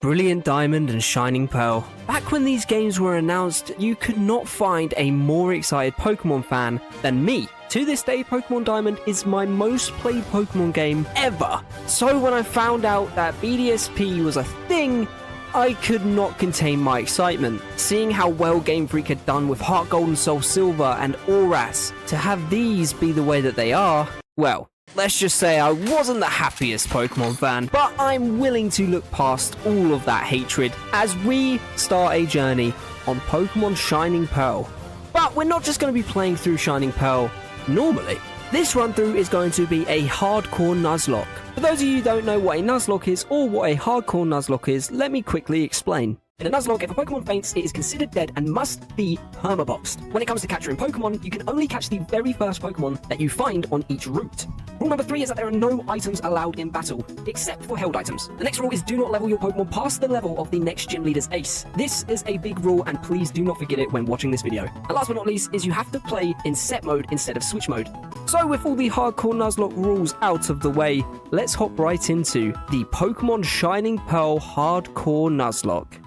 Brilliant Diamond and Shining Pearl. Back when these games were announced, you could not find a more excited Pokemon fan than me. To this day, Pokemon Diamond is my most played Pokemon game ever. So when I found out that BDSP was a thing, I could not contain my excitement. Seeing how well Game Freak had done with Heart Gold and Soul Silver and Auras, to have these be the way that they are, well, let's just say I wasn't the happiest Pokemon fan, but I'm willing to look past all of that hatred as we start a journey on Pokemon Shining Pearl. But we're not just going to be playing through Shining Pearl normally. This run through is going to be a hardcore Nuzlocke. For those of you who don't know what a Nuzlocke is or what a hardcore Nuzlocke is, let me quickly explain. In a Nuzlocke, if a Pokemon faints, it is considered dead and must be permaboxed. When it comes to capturing Pokemon, you can only catch the very first Pokemon that you find on each route. Rule number 3 is that there are no items allowed in battle, except for held items. The next rule is do not level your Pokemon past the level of the next gym leader's ace. This is a big rule, and please do not forget it when watching this video. And last but not least is you have to play in set mode instead of switch mode. So with all the hardcore Nuzlocke rules out of the way, let's hop right into the Pokemon Shining Pearl Hardcore Nuzlocke.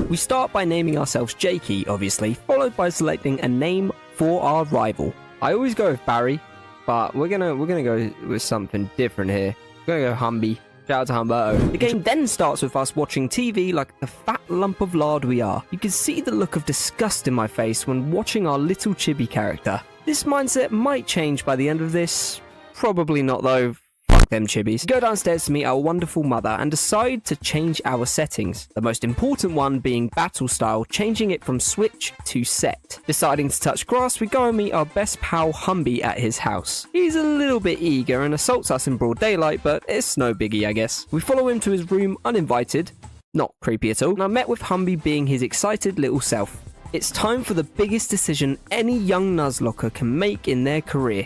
We start by naming ourselves Jakey, obviously, followed by selecting a name for our rival. I always go with Barry, but we're gonna go with something different here. We're gonna go Humby. Shout out to Humberto. The game then starts with us watching TV like the fat lump of lard we are. You can see the look of disgust in my face when watching our little chibi character. This mindset might change by the end of this. Probably not though. Fuck them chibis. Go downstairs to meet our wonderful mother and decide to change our settings. The most important one being battle style, changing it from switch to set. Deciding to touch grass, we go and meet our best pal Humby at his house. He's a little bit eager and assaults us in broad daylight, but it's no biggie I guess. We follow him to his room uninvited. Not creepy at all. And I met with Humby being his excited little self. It's time for the biggest decision any young Nuzlocker can make in their career.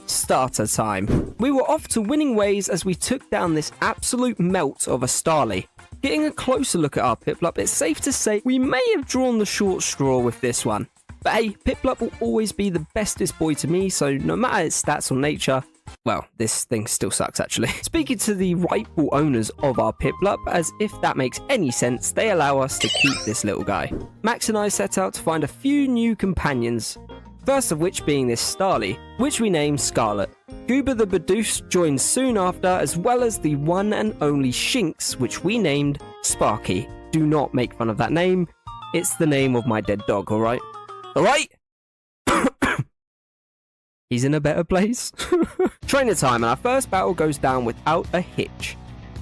Starter time. We were off to winning ways as we took down this absolute melt of a Starly. Getting a closer look at our Piplup, it's safe to say we may have drawn the short straw with this one. But hey, Piplup will always be the bestest boy to me, so no matter its stats or nature, well, this thing still sucks actually. Speaking to the rightful owners of our Piplup, as if that makes any sense, they allow us to keep this little guy. Max and I set out to find a few new companions. First of which being this Starly, which we named Scarlet. Goober the Bidoof joins soon after, as well as the one and only Shinx, which we named Sparky. Do not make fun of that name, it's the name of my dead dog, alright? Alright? He's in a better place. Trainer time, and our first battle goes down without a hitch.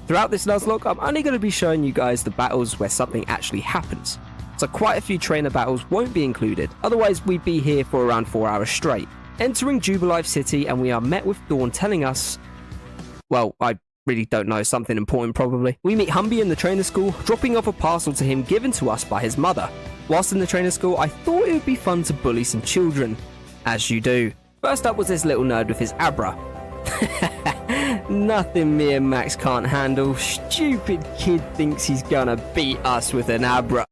Throughout this Nuzlocke, I'm only going to be showing you guys the battles where something actually happens. So quite a few trainer battles won't be included, otherwise we'd be here for around 4 hours straight. Entering Jubilife City, and we are met with Dawn telling us, well, I really don't know, something important probably. We meet Humby in the trainer school, dropping off a parcel to him given to us by his mother. Whilst in the trainer school, I thought it would be fun to bully some children. As you do. First up was this little nerd with his Abra. Nothing me and Max can't handle. Stupid kid thinks he's gonna beat us with an Abra.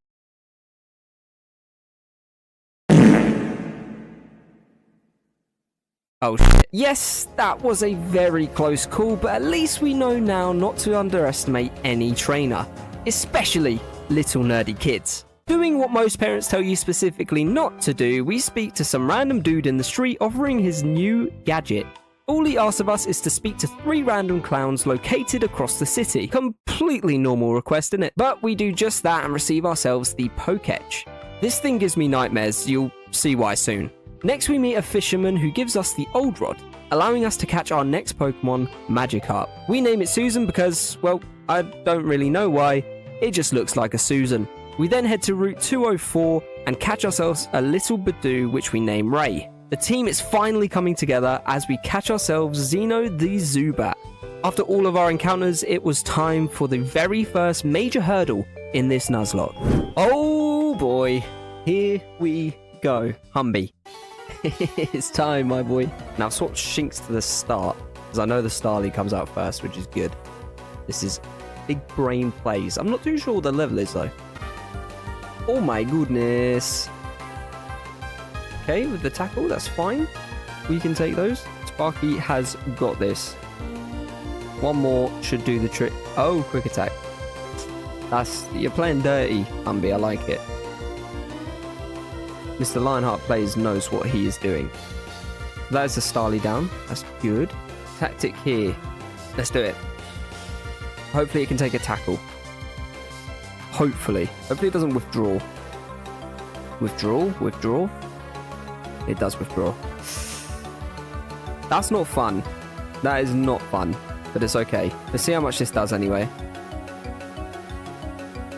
Oh shit. Yes, that was a very close call, but at least we know now not to underestimate any trainer, especially little nerdy kids. Doing what most parents tell you specifically not to do, we speak to some random dude in the street offering his new gadget. All he asks of us is to speak to 3 random clowns located across the city. Completely normal request, innit? But we do just that and receive ourselves the Poketch. This thing gives me nightmares, you'll see why soon. Next we meet a fisherman who gives us the Old Rod, allowing us to catch our next Pokemon, Magikarp. We name it Susan because, well, I don't really know why, it just looks like a Susan. We then head to Route 204 and catch ourselves a little Bidoof which we name Ray. The team is finally coming together as we catch ourselves Zeno the Zubat. After all of our encounters, it was time for the very first major hurdle in this Nuzlocke. Oh boy, here we go. Humby. It's time, my boy. Now swap Shinx to the start, because I know the Starly comes out first, which is good. This is big brain plays. I'm not too sure what the level is, though. Oh my goodness. Okay, with the tackle, that's fine. We can take those. Sparky has got this. One more should do the trick. Oh, quick attack. You're playing dirty, Humby. I like it. Mr. Lionheart Plays knows what he is doing. That is a Starly down. That's good. Tactic here. Let's do it. Hopefully it can take a tackle. Hopefully it doesn't withdraw. Withdraw. It does withdraw. That's not fun. That is not fun. But it's okay. Let's see how much this does anyway.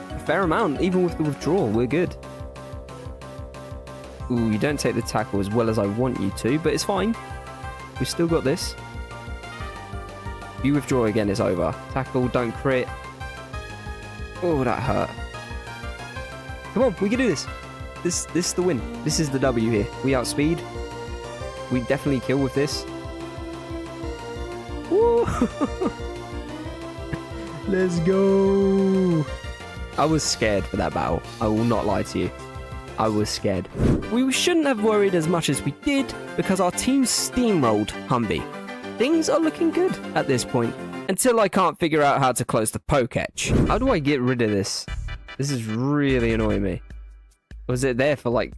A fair amount, even with the withdrawal. We're good. Ooh, you don't take the tackle as well as I want you to, but it's fine. We've still got this. If you withdraw again, it's over. Tackle, don't crit. Oh, that hurt. Come on, we can do this. This is the win. This is the W here. We outspeed. We definitely kill with this. Woo! Let's go. I was scared for that battle. I will not lie to you. I was scared. We shouldn't have worried as much as we did because our team steamrolled Humby. Things are looking good at this point. Until I can't figure out how to close the poke etch. How do I get rid of this? This is really annoying me. Was it there for like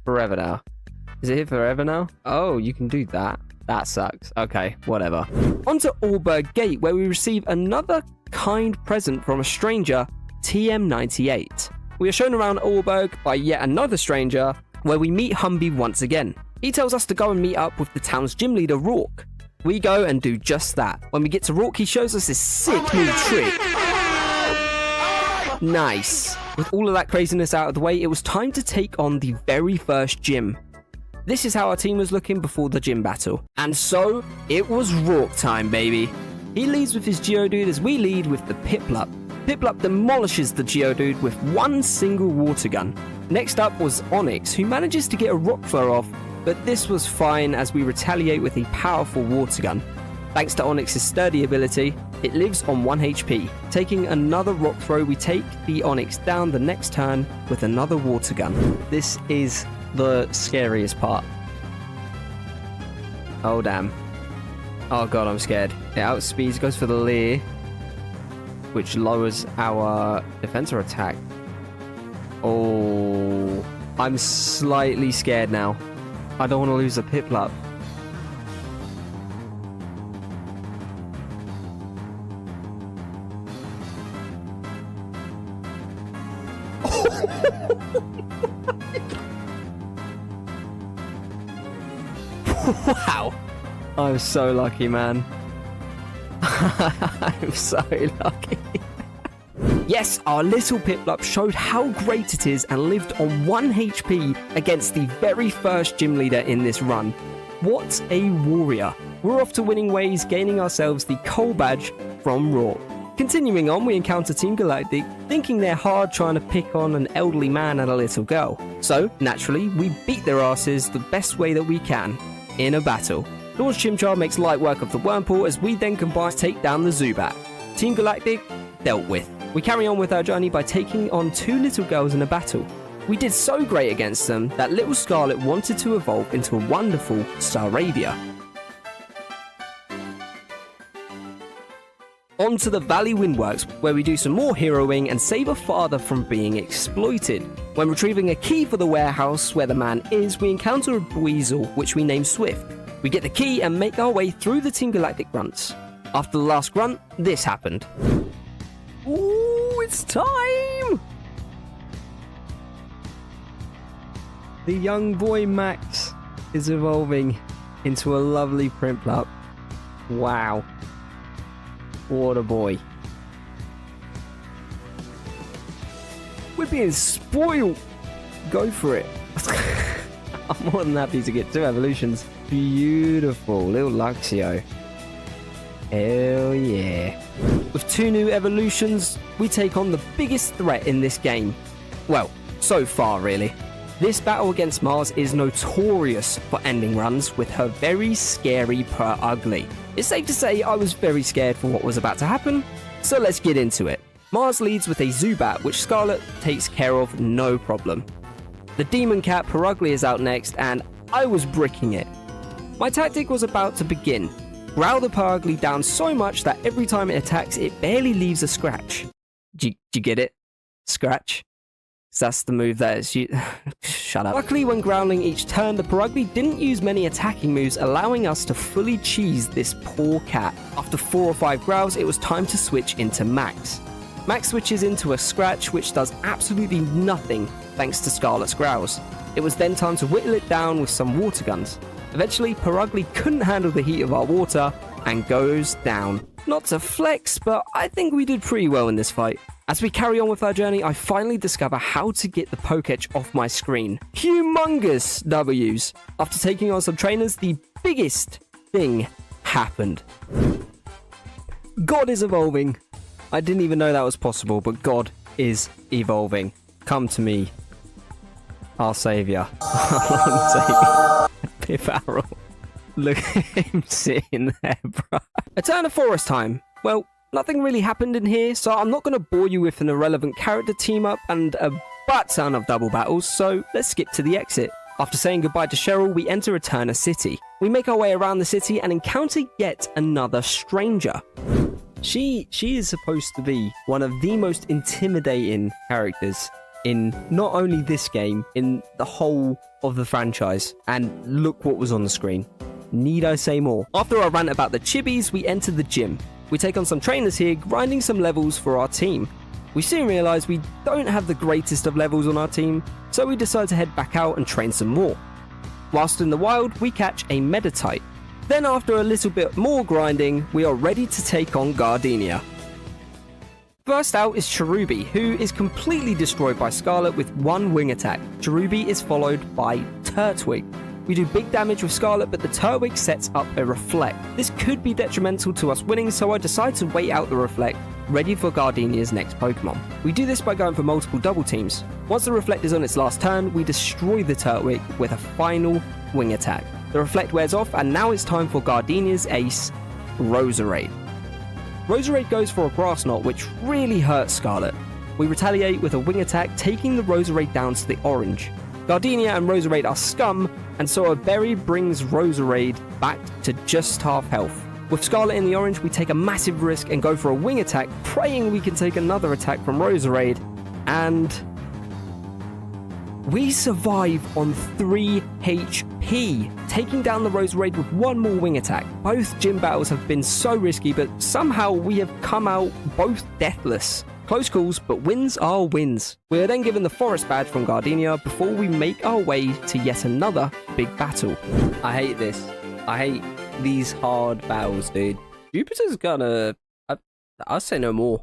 forever now? Is it here forever now? Oh, you can do that. That sucks. Okay, whatever. On to Allberg Gate, where we receive another kind present from a stranger, TM98. We are shown around Allberg by yet another stranger, where we meet Humby once again. He tells us to go and meet up with the town's gym leader, Rourke. We go and do just that. When we get to Rourke, he shows us this sick new trick. Nice. With all of that craziness out of the way, it was time to take on the very first gym. This is how our team was looking before the gym battle. And so, it was Rourke time, baby. He leads with his Geodude as we lead with the Piplup. Piplup demolishes the Geodude with one single water gun. Next up was Onix, who manages to get a rock throw off, but this was fine as we retaliate with a powerful water gun. Thanks to Onix's sturdy ability, it lives on 1 HP. Taking another rock throw, we take the Onix down the next turn with another water gun. This is the scariest part. Oh damn. Oh god, I'm scared. It outspeeds, goes for the Leer, which lowers our defense or attack. Oh, I'm slightly scared now. I don't want to lose a Piplup. Wow. I'm so lucky, man. I'm so lucky. Yes, our little Piplup showed how great it is and lived on 1 HP against the very first gym leader in this run. What a warrior. We're off to winning ways, gaining ourselves the coal badge from Rourke. Continuing on, we encounter Team Galactic, thinking they're hard trying to pick on an elderly man and a little girl. So, naturally, we beat their asses the best way that we can, in a battle. Lord Chimchar makes light work of the Wurmple as we then combine to take down the Zubat. Team Galactic, dealt with. We carry on with our journey by taking on 2 little girls in a battle. We did so great against them that little Scarlet wanted to evolve into a wonderful Staravia. On to the Valley Windworks, where we do some more heroing and save a father from being exploited. When retrieving a key for the warehouse where the man is, we encounter a weasel, which we name Swift. We get the key and make our way through the Team Galactic grunts. After the last grunt, this happened. Ooh, it's time! The young boy Max is evolving into a lovely Piplup. Wow. What a boy. We're being spoiled. Go for it. I'm more than happy to get 2 evolutions. Beautiful. Little Luxio. Hell yeah. With 2 new evolutions, we take on the biggest threat in this game. Well, so far really. This battle against Mars is notorious for ending runs with her very scary Ugly. It's safe to say I was very scared for what was about to happen, so let's get into it. Mars leads with a Zubat, which Scarlet takes care of no problem. The Demon Cat Ugly is out next, and I was bricking it. My tactic was about to begin. Growl the Ugly down so much that every time it attacks, it barely leaves a scratch. Do you get it? Scratch. That's the move that is you. Shut up. Luckily, when growling each turn, the Perugly didn't use many attacking moves, allowing us to fully cheese this poor cat. After 4 or 5 growls, it was time to switch into Max. Max switches into a Scratch, which does absolutely nothing thanks to Scarlet's growls. It was then time to whittle it down with some water guns. Eventually, Perugly couldn't handle the heat of our water and goes down. Not to flex, but I think we did pretty well in this fight. As we carry on with our journey, I finally discover how to get the Pokétch off my screen. Humongous W's. After taking on some trainers, the biggest thing happened. God is evolving. I didn't even know that was possible, but God is evolving. Come to me, our savior. Pip-Arrel. Look at him sitting there, bro. A turn of forest time. Well, nothing really happened in here, so I'm not going to bore you with an irrelevant character team-up and a butt-ton of double battles, so let's skip to the exit. After saying goodbye to Cheryl, we enter Eterna City. We make our way around the city and encounter yet another stranger. She is supposed to be one of the most intimidating characters in not only this game, in the whole of the franchise. And look what was on the screen. Need I say more? After our rant about the chibis, we enter the gym. We take on some trainers here, grinding some levels for our team. We soon realise we don't have the greatest of levels on our team, so we decide to head back out and train some more. Whilst in the wild, we catch a Meditite. Then after a little bit more grinding, we are ready to take on Gardenia. First out is Cherubi, who is completely destroyed by Scarlet with one wing attack. Cherubi is followed by Turtwig. We do big damage with Scarlet, but the Turtwig sets up a Reflect. This could be detrimental to us winning, so I decide to wait out the Reflect, ready for Gardenia's next Pokemon. We do this by going for multiple double teams. Once the Reflect is on its last turn, we destroy the Turtwig with a final wing attack. The Reflect wears off, and now it's time for Gardenia's ace, Roserade. Roserade goes for a Grass Knot, which really hurts Scarlet. We retaliate with a wing attack, taking the Roserade down to the orange. Gardenia and Roserade are scum, and so a berry brings Roserade back to just half health. With Scarlet in the orange, we take a massive risk and go for a wing attack, praying we can take another attack from Roserade, and we survive on 3 HP, taking down the Roserade with one more wing attack. Both gym battles have been so risky, but somehow we have come out both deathless. Close calls, but wins are wins. We are then given the Forest Badge from Gardenia before we make our way to yet another big battle. I hate this. I hate these hard battles, dude. Jupiter's gonna... I'll say no more.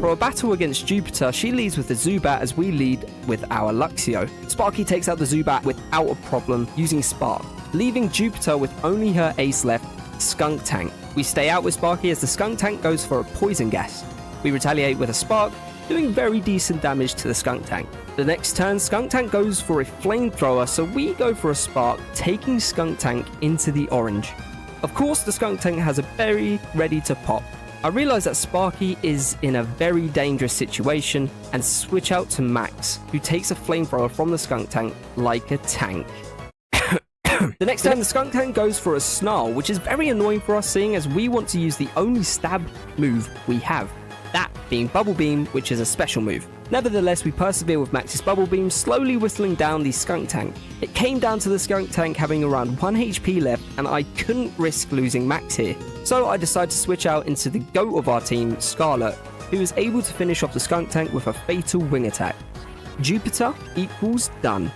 For a battle against Jupiter, she leads with the Zubat as we lead with our Luxio. Sparky takes out the Zubat without a problem using Spark, leaving Jupiter with only her ace left, Skunk Tank. We stay out with Sparky as the Skunk Tank goes for a Poison Gas. We retaliate with a Spark, doing very decent damage to the Skunk Tank. The next turn, Skunk Tank goes for a Flamethrower, so we go for a Spark, taking Skunk Tank into the orange. Of course, the Skunk Tank has a berry ready to pop. I realise that Sparky is in a very dangerous situation and switch out to Max, who takes a Flamethrower from the Skunk Tank like a tank. The next time the Skunk Tank goes for a Snarl, which is very annoying for us seeing as we want to use the only stab move we have, that being Bubble Beam, which is a special move. Nevertheless, we persevere with Max's Bubble Beam, slowly whistling down the Skunk Tank. It came down to the Skunk Tank having around 1 HP left, and I couldn't risk losing Max here. So I decided to switch out into the GOAT of our team, Scarlet, who is able to finish off the Skunk Tank with a fatal wing attack. Jupiter equals done.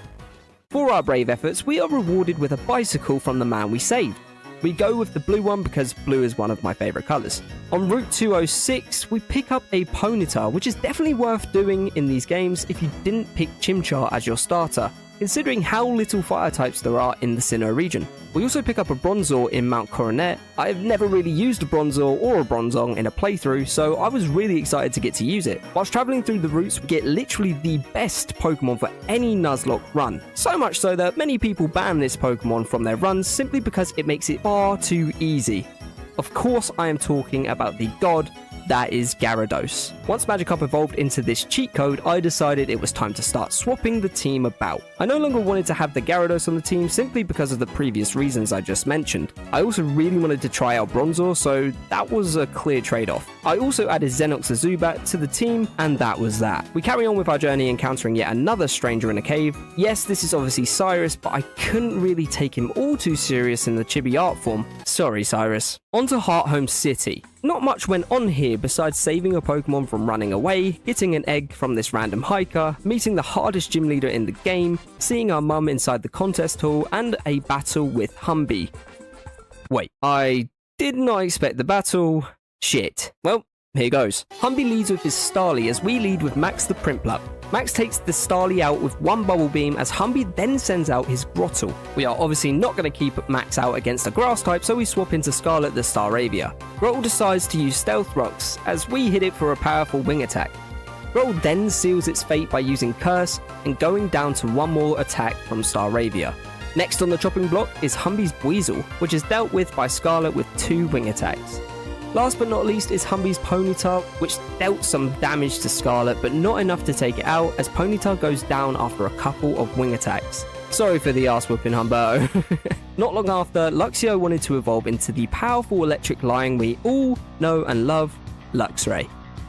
For our brave efforts, we are rewarded with a bicycle from the man we saved. We go with the blue one because blue is one of my favourite colours. On Route 206, we pick up a Ponyta, which is definitely worth doing in these games if you didn't pick Chimchar as your starter, considering how little fire types there are in the Sinnoh region. We also pick up a Bronzor in Mount Coronet. I have never really used a Bronzor or a Bronzong in a playthrough, so I was really excited to get to use it. Whilst travelling through the routes, we get literally the best Pokemon for any Nuzlocke run. So much so that many people ban this Pokemon from their runs simply because it makes it far too easy. Of course, I am talking about the god, that is Gyarados. Once Magikarp evolved into this cheat code, I decided it was time to start swapping the team about. I no longer wanted to have the Gyarados on the team simply because of the previous reasons I just mentioned. I also really wanted to try out Bronzor, so that was a clear trade-off. I also added Xenox the Zubat to the team, and that was that. We carry on with our journey encountering yet another stranger in a cave. Yes, this is obviously Cyrus, but I couldn't really take him all too serious in the chibi art form. Sorry, Cyrus. On to Hearthome City. Not much went on here besides saving a Pokemon from running away, getting an egg from this random hiker, meeting the hardest gym leader in the game, seeing our mum inside the contest hall, and a battle with Humby. Wait, I did not expect the battle. Shit. Well, here goes. Humby leads with his Starly as we lead with Max the Prinplup. Max takes the Starly out with one Bubble Beam as Humby then sends out his Grottle. We are obviously not going to keep Max out against a Grass type, so we swap into Scarlet the Staravia. Grottle decides to use Stealth Rocks as we hit it for a powerful Wing attack. Grottle then seals its fate by using Curse and going down to one more attack from Staravia. Next on the chopping block is Humby's Weasel, which is dealt with by Scarlet with 2 Wing attacks. Last but not least is Humby's Ponyta, which dealt some damage to Scarlet, but not enough to take it out as Ponyta goes down after a couple of Wing attacks. Sorry for the ass whooping, Humbo. Not long after, Luxio wanted to evolve into the powerful electric lion we all know and love, Luxray.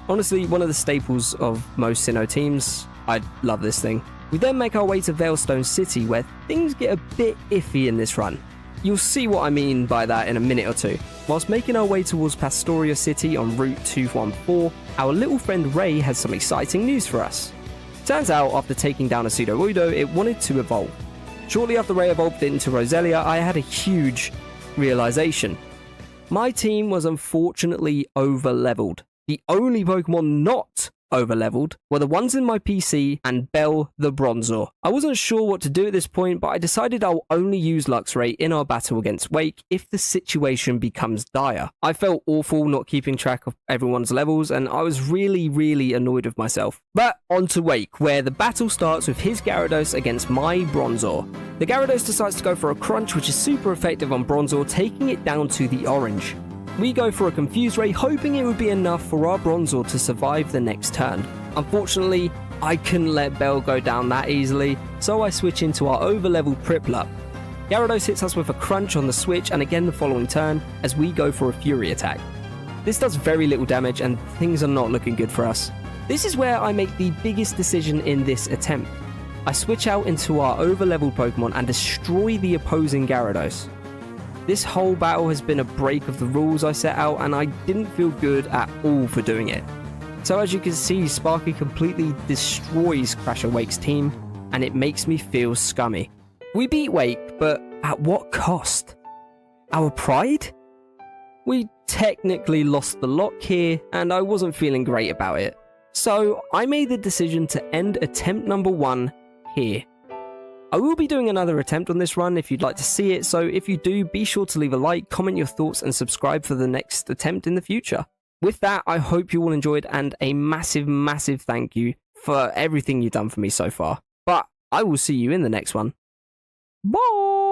Honestly, one of the staples of most Sinnoh teams. I love this thing. We then make our way to Veilstone City, where things get a bit iffy in this run. You'll see what I mean by that in a minute or two. Whilst making our way towards Pastoria City on Route 214, our little friend Ray has some exciting news for us. Turns out, after taking down a Sudowoodo, it wanted to evolve. Shortly after Ray evolved into Roselia, I had a huge realization. My team was unfortunately over-leveled. The only Pokemon not over-leveled were the ones in my PC and Bell the Bronzor. I wasn't sure what to do at this point, but I decided I'll only use Luxray in our battle against Wake if the situation becomes dire. I felt awful not keeping track of everyone's levels, and I was really annoyed with myself. But on to Wake, where the battle starts with his Gyarados against my Bronzor. The Gyarados decides to go for a Crunch, which is super effective on Bronzor, taking it down to the orange. We go for a Confuse Ray, hoping it would be enough for our Bronzor to survive the next turn. Unfortunately, I couldn't let Bell go down that easily, so I switch into our over-leveled Prinplup. Gyarados hits us with a Crunch on the switch and again the following turn as we go for a Fury attack. This does very little damage and things are not looking good for us. This is where I make the biggest decision in this attempt. I switch out into our over-leveled Pokemon and destroy the opposing Gyarados. This whole battle has been a break of the rules I set out, and I didn't feel good at all for doing it. So as you can see, Sparky completely destroys Crasher Wake's team, and it makes me feel scummy. We beat Wake, but at what cost? Our pride? We technically lost the lock here, and I wasn't feeling great about it. So I made the decision to end attempt number 1 here. I will be doing another attempt on this run if you'd like to see it, so if you do, be sure to leave a like, comment your thoughts, and subscribe for the next attempt in the future. With that, I hope you all enjoyed, and a massive thank you for everything you've done for me so far. But I will see you in the next one. Bye!